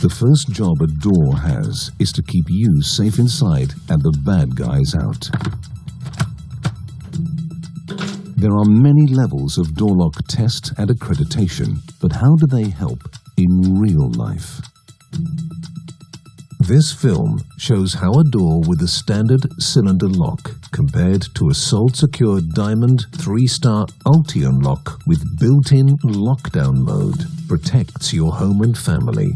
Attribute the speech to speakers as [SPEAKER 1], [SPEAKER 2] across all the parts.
[SPEAKER 1] The first job a door has is to keep you safe inside and the bad guys out. There are many levels of door lock test and accreditation, but how do they help in real life? This film shows how a door with a standard cylinder lock compared to a salt-secured diamond 3-star Ultion lock with built-in lockdown mode protects your home and family.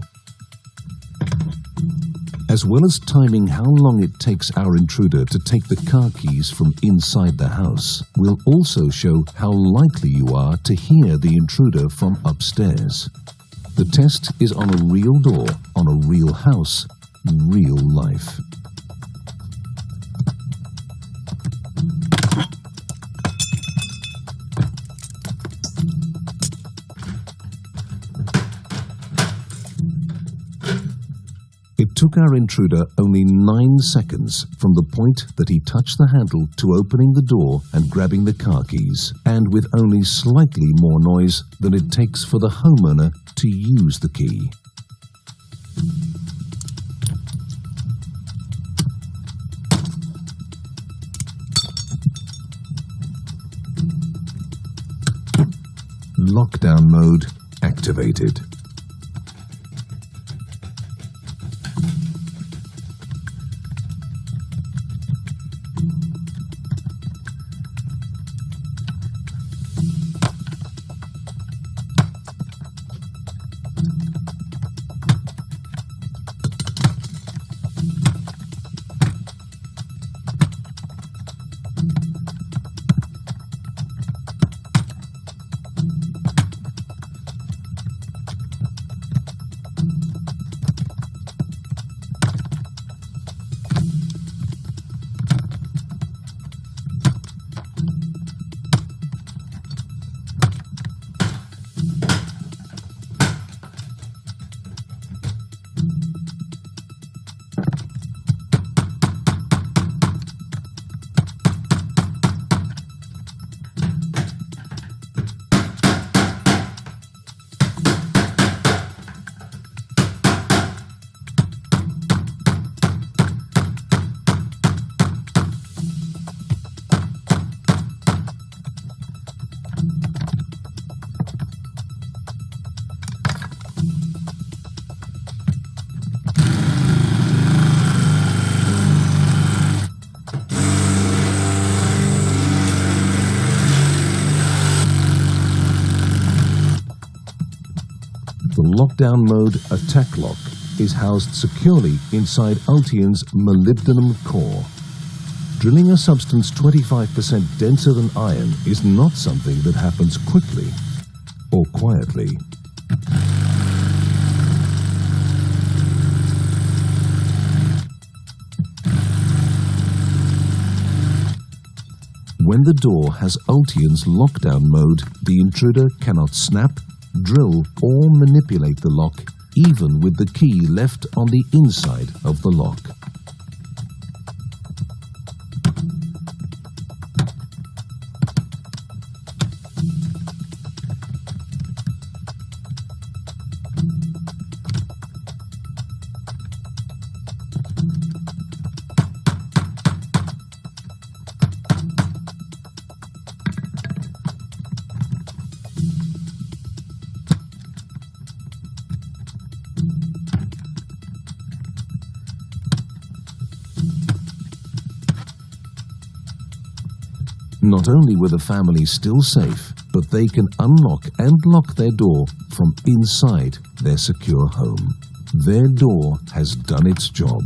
[SPEAKER 1] As well as timing how long it takes our intruder to take the car keys from inside the house, we'll also show how likely you are to hear the intruder from upstairs. The test is on a real door, on a real house, real life. It took our intruder only 9 seconds from the point that he touched the handle to opening the door and grabbing the car keys, and with only slightly more noise than it takes for the homeowner to use the key. Lockdown mode activated. The lockdown mode attack lock is housed securely inside Ultion's molybdenum core. Drilling a substance 25% denser than iron is not something that happens quickly or quietly. When the door has Ultion's lockdown mode, the intruder cannot snap, drill, or manipulate the lock, even with the key left on the inside of the lock. Not only were the family still safe, but they can unlock and lock their door from inside their secure home. Their door has done its job.